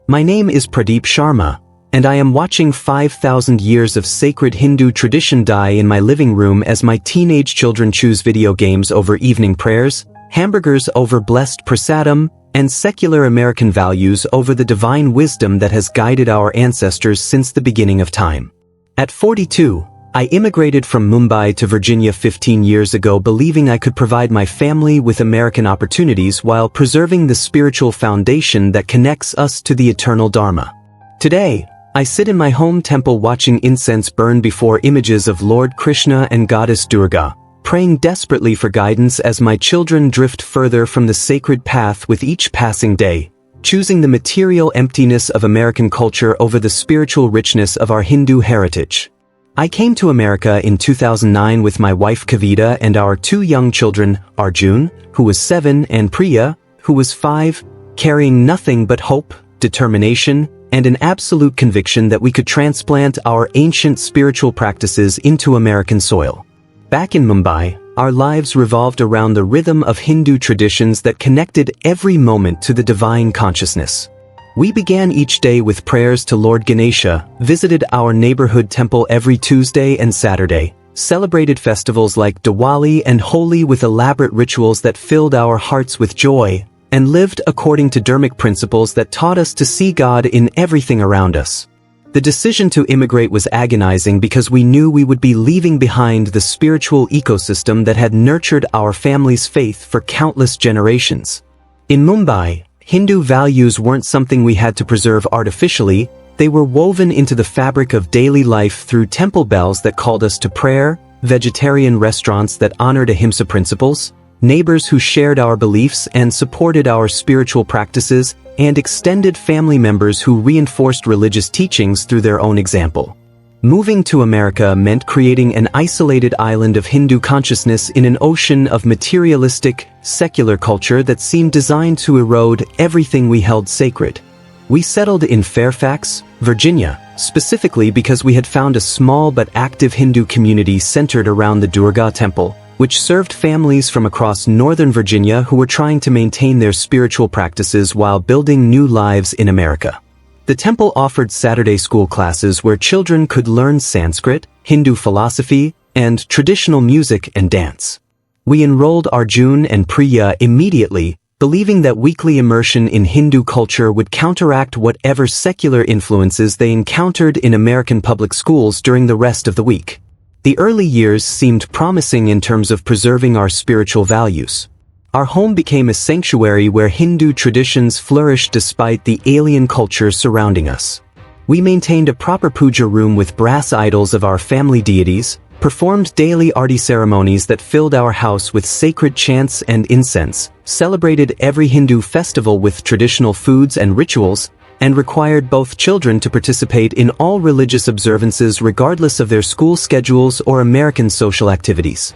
My name is Pradeep Sharma, and I am watching 5,000 years of sacred Hindu tradition die in my living room as my teenage children choose video games over evening prayers, hamburgers over blessed prasadam, and secular American values over the divine wisdom that has guided our ancestors since the beginning of time. At 42, I immigrated from Mumbai to Virginia 15 years ago, believing I could provide my family with American opportunities while preserving the spiritual foundation that connects us to the eternal Dharma. Today, I sit in my home temple watching incense burn before images of Lord Krishna and Goddess Durga, praying desperately for guidance as my children drift further from the sacred path with each passing day, choosing the material emptiness of American culture over the spiritual richness of our Hindu heritage. I came to America in 2009 with my wife Kavita and our two young children, Arjun, who was 7, and Priya, who was 5, carrying nothing but hope, determination, and an absolute conviction that we could transplant our ancient spiritual practices into American soil. Back in Mumbai, our lives revolved around the rhythm of Hindu traditions that connected every moment to the divine consciousness. We began each day with prayers to Lord Ganesha, visited our neighborhood temple every Tuesday and Saturday, celebrated festivals like Diwali and Holi with elaborate rituals that filled our hearts with joy, and lived according to dharmic principles that taught us to see God in everything around us. The decision to immigrate was agonizing because we knew we would be leaving behind the spiritual ecosystem that had nurtured our family's faith for countless generations. In Mumbai, Hindu values weren't something we had to preserve artificially, they were woven into the fabric of daily life through temple bells that called us to prayer, vegetarian restaurants that honored ahimsa principles, neighbors who shared our beliefs and supported our spiritual practices, and extended family members who reinforced religious teachings through their own example. Moving to America meant creating an isolated island of Hindu consciousness in an ocean of materialistic, secular culture that seemed designed to erode everything we held sacred. We settled in Fairfax, Virginia, specifically because we had found a small but active Hindu community centered around the Durga Temple, which served families from across Northern Virginia who were trying to maintain their spiritual practices while building new lives in America. The temple offered Saturday school classes where children could learn Sanskrit, Hindu philosophy, and traditional music and dance. We enrolled Arjun and Priya immediately, believing that weekly immersion in Hindu culture would counteract whatever secular influences they encountered in American public schools during the rest of the week. The early years seemed promising in terms of preserving our spiritual values. Our home became a sanctuary where Hindu traditions flourished despite the alien culture surrounding us. We maintained a proper puja room with brass idols of our family deities, performed daily arti ceremonies that filled our house with sacred chants and incense, celebrated every Hindu festival with traditional foods and rituals, and required both children to participate in all religious observances regardless of their school schedules or American social activities.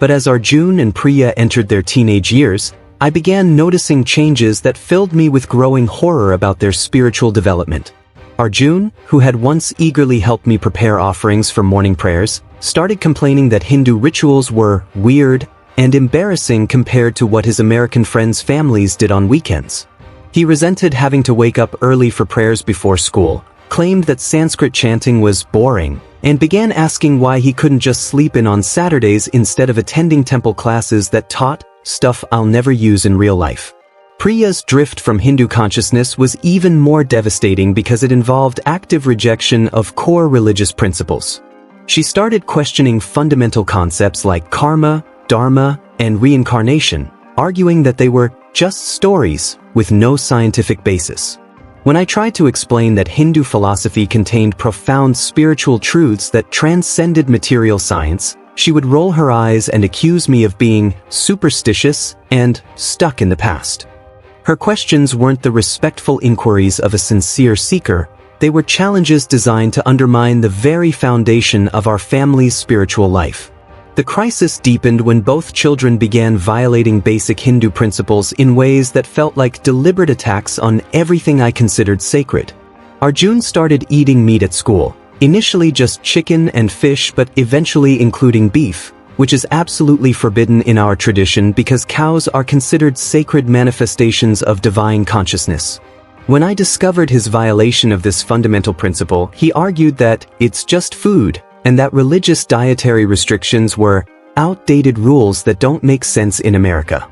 But as Arjun and Priya entered their teenage years, I began noticing changes that filled me with growing horror about their spiritual development. Arjun, who had once eagerly helped me prepare offerings for morning prayers, started complaining that Hindu rituals were weird and embarrassing compared to what his American friends' families did on weekends. He resented having to wake up early for prayers before school, claimed that Sanskrit chanting was boring, and began asking why he couldn't just sleep in on Saturdays instead of attending temple classes that taught stuff I'll never use in real life. Priya's drift from Hindu consciousness was even more devastating because it involved active rejection of core religious principles. She started questioning fundamental concepts like karma, dharma, and reincarnation, arguing that they were just stories with no scientific basis. When I tried to explain that Hindu philosophy contained profound spiritual truths that transcended material science, she would roll her eyes and accuse me of being superstitious and stuck in the past. Her questions weren't the respectful inquiries of a sincere seeker, they were challenges designed to undermine the very foundation of our family's spiritual life. The crisis deepened when both children began violating basic Hindu principles in ways that felt like deliberate attacks on everything I considered sacred. Arjun started eating meat at school, initially just chicken and fish but eventually including beef, which is absolutely forbidden in our tradition because cows are considered sacred manifestations of divine consciousness. When I discovered his violation of this fundamental principle, he argued that it's just food, and that religious dietary restrictions were outdated rules that don't make sense in America.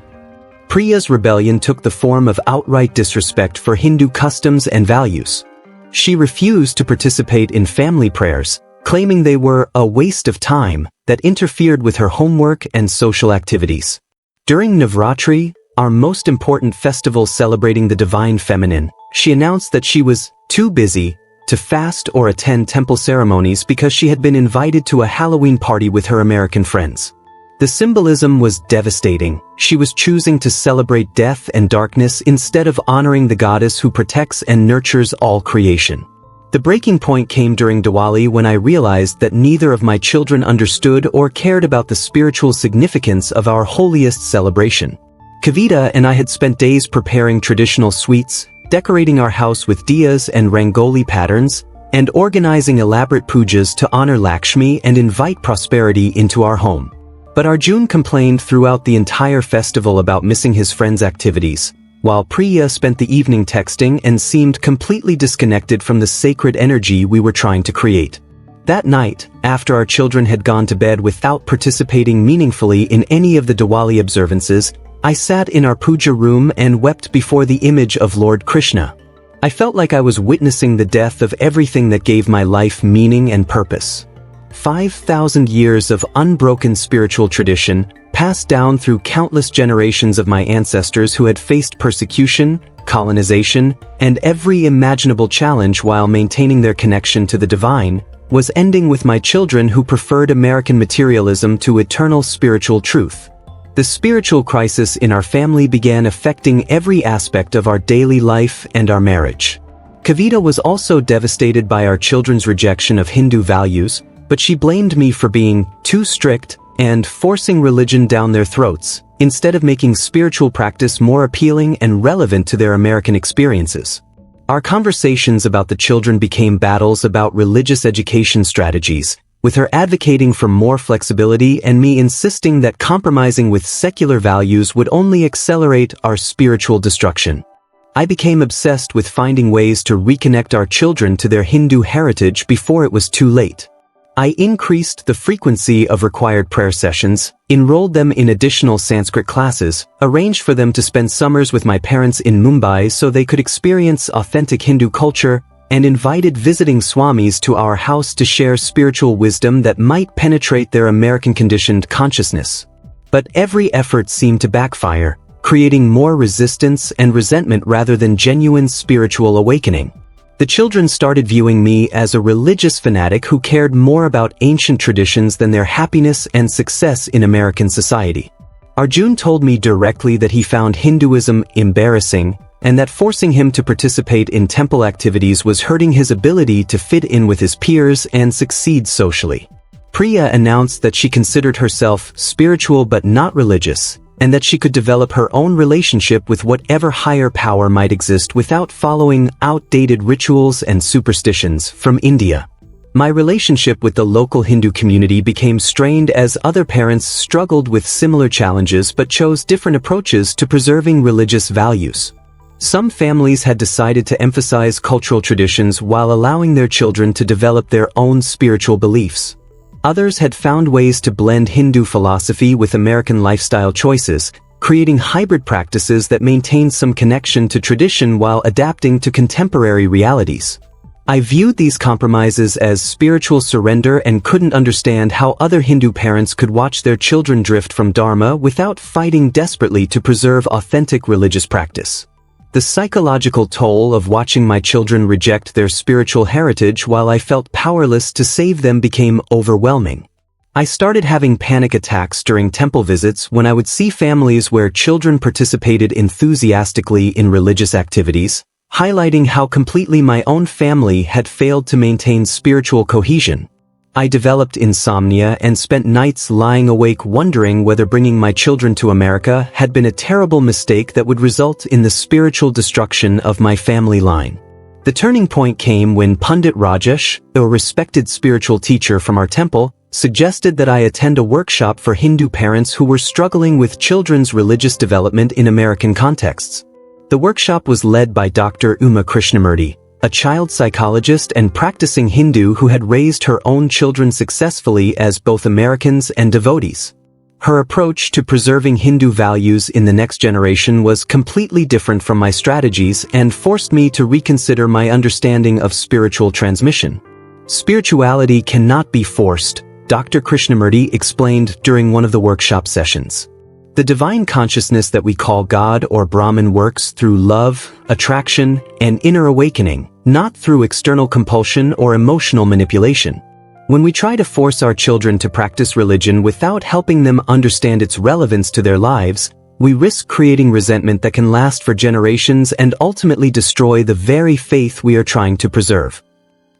Priya's rebellion took the form of outright disrespect for Hindu customs and values. She refused to participate in family prayers, claiming they were a waste of time that interfered with her homework and social activities. During Navratri, our most important festival celebrating the divine feminine, she announced that she was too busy to fast or attend temple ceremonies because she had been invited to a Halloween party with her American friends. The symbolism was devastating. She was choosing to celebrate death and darkness instead of honoring the goddess who protects and nurtures all creation. The breaking point came during Diwali when I realized that neither of my children understood or cared about the spiritual significance of our holiest celebration. Kavita and I had spent days preparing traditional sweets, decorating our house with diyas and rangoli patterns, and organizing elaborate pujas to honor Lakshmi and invite prosperity into our home. But Arjun complained throughout the entire festival about missing his friends' activities, while Priya spent the evening texting and seemed completely disconnected from the sacred energy we were trying to create. That night, after our children had gone to bed without participating meaningfully in any of the Diwali observances, I sat in our puja room and wept before the image of Lord Krishna. I felt like I was witnessing the death of everything that gave my life meaning and purpose. 5,000 years of unbroken spiritual tradition, passed down through countless generations of my ancestors who had faced persecution, colonization, and every imaginable challenge while maintaining their connection to the divine, was ending with my children who preferred American materialism to eternal spiritual truth. The spiritual crisis in our family began affecting every aspect of our daily life and our marriage. Kavita was also devastated by our children's rejection of Hindu values, but she blamed me for being too strict and forcing religion down their throats, instead of making spiritual practice more appealing and relevant to their American experiences. Our conversations about the children became battles about religious education strategies, with her advocating for more flexibility and me insisting that compromising with secular values would only accelerate our spiritual destruction. I became obsessed with finding ways to reconnect our children to their Hindu heritage before it was too late. I increased the frequency of required prayer sessions, enrolled them in additional Sanskrit classes, arranged for them to spend summers with my parents in Mumbai so they could experience authentic Hindu culture, and invited visiting swamis to our house to share spiritual wisdom that might penetrate their American-conditioned consciousness. But every effort seemed to backfire, creating more resistance and resentment rather than genuine spiritual awakening. The children started viewing me as a religious fanatic who cared more about ancient traditions than their happiness and success in American society. Arjun told me directly that he found Hinduism embarrassing, and that forcing him to participate in temple activities was hurting his ability to fit in with his peers and succeed socially. Priya announced that she considered herself spiritual but not religious, and that she could develop her own relationship with whatever higher power might exist without following outdated rituals and superstitions from India. My relationship with the local Hindu community became strained as other parents struggled with similar challenges but chose different approaches to preserving religious values. Some families had decided to emphasize cultural traditions while allowing their children to develop their own spiritual beliefs. Others had found ways to blend Hindu philosophy with American lifestyle choices, creating hybrid practices that maintained some connection to tradition while adapting to contemporary realities. I viewed these compromises as spiritual surrender and couldn't understand how other Hindu parents could watch their children drift from Dharma without fighting desperately to preserve authentic religious practice. The psychological toll of watching my children reject their spiritual heritage while I felt powerless to save them became overwhelming. I started having panic attacks during temple visits when I would see families where children participated enthusiastically in religious activities, highlighting how completely my own family had failed to maintain spiritual cohesion. I developed insomnia and spent nights lying awake wondering whether bringing my children to America had been a terrible mistake that would result in the spiritual destruction of my family line. The turning point came when Pandit Rajesh, a respected spiritual teacher from our temple, suggested that I attend a workshop for Hindu parents who were struggling with children's religious development in American contexts. The workshop was led by Dr. Uma Krishnamurti, a child psychologist and practicing Hindu who had raised her own children successfully as both Americans and devotees. Her approach to preserving Hindu values in the next generation was completely different from my strategies and forced me to reconsider my understanding of spiritual transmission. Spirituality cannot be forced, Dr. Krishnamurti explained during one of the workshop sessions. The divine consciousness that we call God or Brahman works through love, attraction, and inner awakening, not through external compulsion or emotional manipulation. When we try to force our children to practice religion without helping them understand its relevance to their lives, we risk creating resentment that can last for generations and ultimately destroy the very faith we are trying to preserve.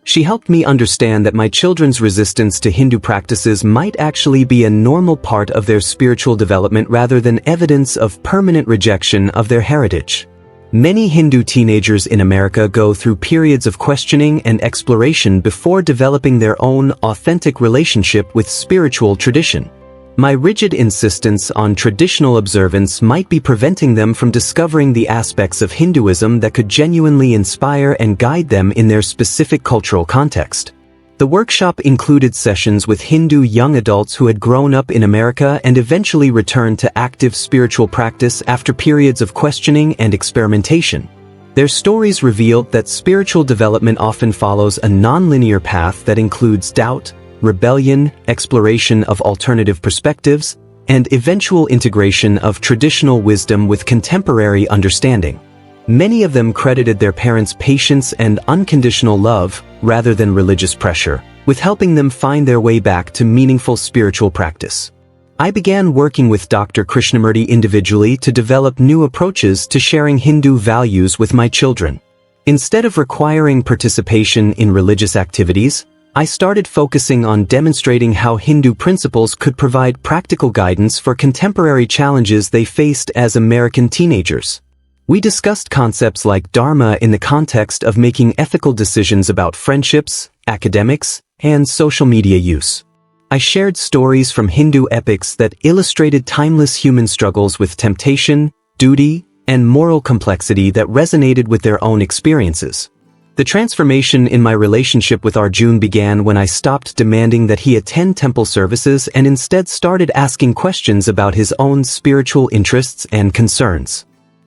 She helped me understand that my children's resistance to Hindu practices might actually be a normal part of their spiritual development rather than evidence of permanent rejection of their heritage. Many Hindu teenagers in America go through periods of questioning and exploration before developing their own authentic relationship with spiritual tradition. My rigid insistence on traditional observance might be preventing them from discovering the aspects of Hinduism that could genuinely inspire and guide them in their specific cultural context. The workshop included sessions with Hindu young adults who had grown up in America and eventually returned to active spiritual practice after periods of questioning and experimentation. Their stories revealed that spiritual development often follows a non-linear path that includes doubt, rebellion, exploration of alternative perspectives, and eventual integration of traditional wisdom with contemporary understanding. Many of them credited their parents' patience and unconditional love, rather than religious pressure, with helping them find their way back to meaningful spiritual practice. I began working with Dr. Krishnamurti individually to develop new approaches to sharing Hindu values with my children. Instead of requiring participation in religious activities, I started focusing on demonstrating how Hindu principles could provide practical guidance for contemporary challenges they faced as American teenagers. We discussed concepts like Dharma in the context of making ethical decisions about friendships, academics, and social media use. I shared stories from Hindu epics that illustrated timeless human struggles with temptation, duty, and moral complexity that resonated with their own experiences. The transformation in my relationship with Arjun began when I stopped demanding that he attend temple services and instead started asking questions about his own spiritual interests and concerns.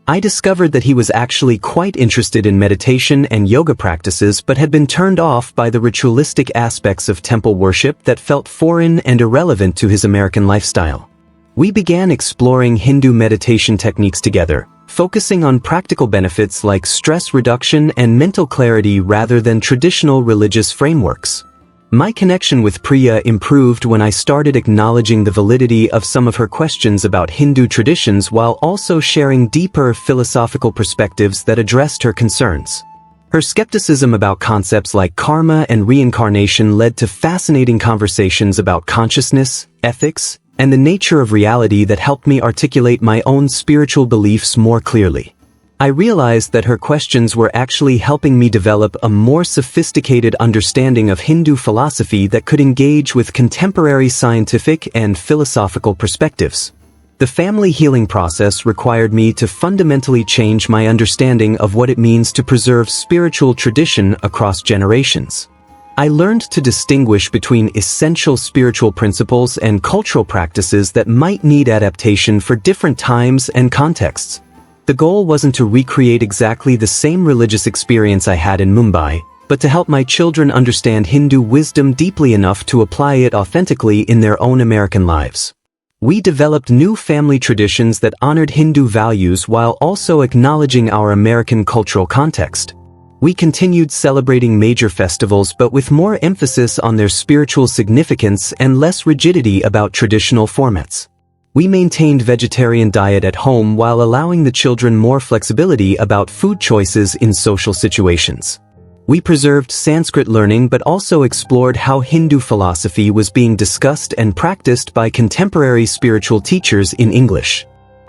I discovered that he was actually quite interested in meditation and yoga practices but had been turned off by the ritualistic aspects of temple worship that felt foreign and irrelevant to his American lifestyle. We began exploring Hindu meditation techniques together, focusing on practical benefits like stress reduction and mental clarity rather than traditional religious frameworks. My connection with Priya improved when I started acknowledging the validity of some of her questions about Hindu traditions while also sharing deeper philosophical perspectives that addressed her concerns. Her skepticism about concepts like karma and reincarnation led to fascinating conversations about consciousness, ethics, and the nature of reality that helped me articulate my own spiritual beliefs more clearly. I realized that her questions were actually helping me develop a more sophisticated understanding of Hindu philosophy that could engage with contemporary scientific and philosophical perspectives. The family healing process required me to fundamentally change my understanding of what it means to preserve spiritual tradition across generations. I learned to distinguish between essential spiritual principles and cultural practices that might need adaptation for different times and contexts. The goal wasn't to recreate exactly the same religious experience I had in Mumbai, but to help my children understand Hindu wisdom deeply enough to apply it authentically in their own American lives. We developed new family traditions that honored Hindu values while also acknowledging our American cultural context. We continued celebrating major festivals but with more emphasis on their spiritual significance and less rigidity about traditional formats. We maintained vegetarian diet at home while allowing the children more flexibility about food choices in social situations. We preserved Sanskrit learning but also explored how Hindu philosophy was being discussed and practiced by contemporary spiritual teachers in English.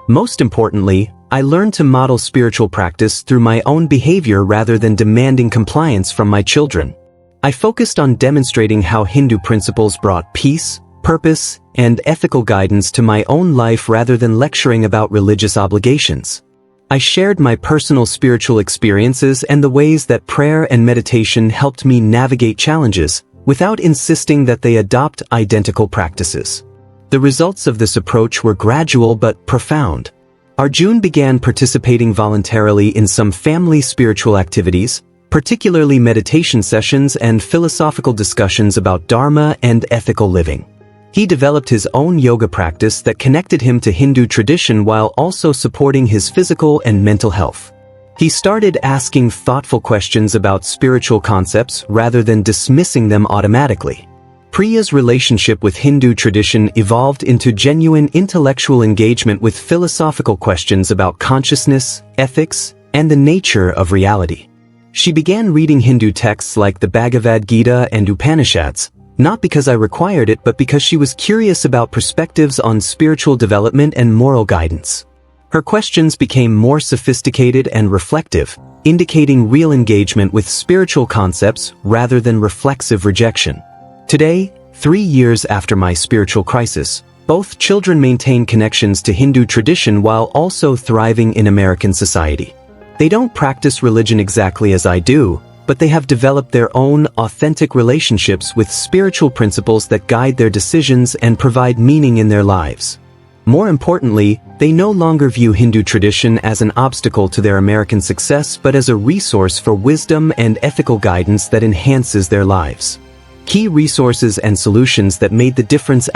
Most importantly, I learned to model spiritual practice through my own behavior rather than demanding compliance from my children. I focused on demonstrating how Hindu principles brought peace, purpose, and ethical guidance to my own life rather than lecturing about religious obligations. I shared my personal spiritual experiences and the ways that prayer and meditation helped me navigate challenges, without insisting that they adopt identical practices. The results of this approach were gradual but profound. Arjun began participating voluntarily in some family spiritual activities, particularly meditation sessions and philosophical discussions about dharma and ethical living. He developed his own yoga practice that connected him to Hindu tradition while also supporting his physical and mental health. He started asking thoughtful questions about spiritual concepts rather than dismissing them automatically. Priya's relationship with Hindu tradition evolved into genuine intellectual engagement with philosophical questions about consciousness, ethics, and the nature of reality. She began reading Hindu texts like the Bhagavad Gita and Upanishads, not because I required it but because she was curious about perspectives on spiritual development and moral guidance. Her questions became more sophisticated and reflective, indicating real engagement with spiritual concepts rather than reflexive rejection. Today, 3 years after my spiritual crisis, both children maintain connections to Hindu tradition while also thriving in American society. They don't practice religion exactly as I do, but they have developed their own authentic relationships with spiritual principles that guide their decisions and provide meaning in their lives. More importantly, they no longer view Hindu tradition as an obstacle to their American success but as a resource for wisdom and ethical guidance that enhances their lives. Key resources and solutions that made the difference *.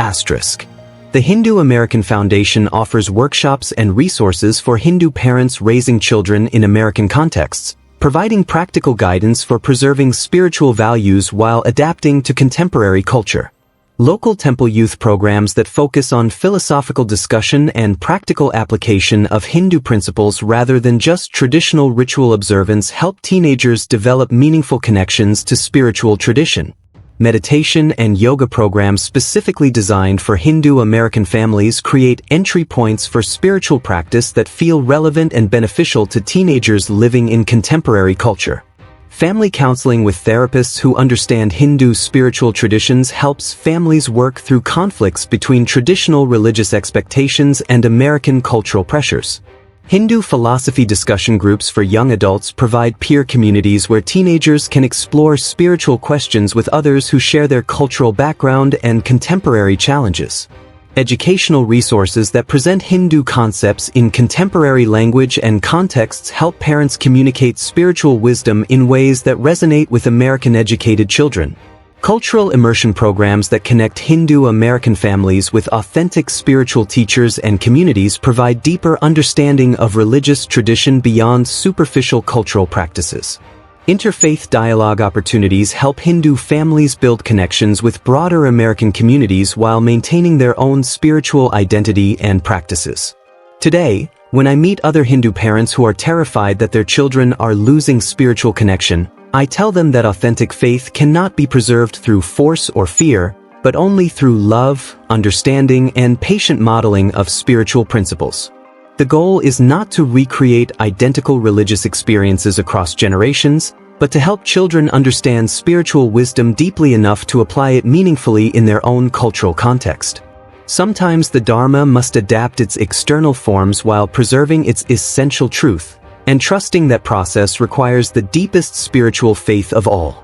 The Hindu American Foundation offers workshops and resources for Hindu parents raising children in American contexts, providing practical guidance for preserving spiritual values while adapting to contemporary culture. Local temple youth programs that focus on philosophical discussion and practical application of Hindu principles rather than just traditional ritual observance help teenagers develop meaningful connections to spiritual tradition. Meditation and yoga programs specifically designed for Hindu American families create entry points for spiritual practice that feel relevant and beneficial to teenagers living in contemporary culture. Family counseling with therapists who understand Hindu spiritual traditions helps families work through conflicts between traditional religious expectations and American cultural pressures. Hindu philosophy discussion groups for young adults provide peer communities where teenagers can explore spiritual questions with others who share their cultural background and contemporary challenges. Educational resources that present Hindu concepts in contemporary language and contexts help parents communicate spiritual wisdom in ways that resonate with American-educated children. Cultural immersion programs that connect Hindu American families with authentic spiritual teachers and communities provide deeper understanding of religious tradition beyond superficial cultural practices. Interfaith dialogue opportunities help Hindu families build connections with broader American communities while maintaining their own spiritual identity and practices. Today, when I meet other Hindu parents who are terrified that their children are losing spiritual connection, I tell them that authentic faith cannot be preserved through force or fear, but only through love, understanding, and patient modeling of spiritual principles. The goal is not to recreate identical religious experiences across generations, but to help children understand spiritual wisdom deeply enough to apply it meaningfully in their own cultural context. Sometimes the Dharma must adapt its external forms while preserving its essential truth, and trusting that process requires the deepest spiritual faith of all.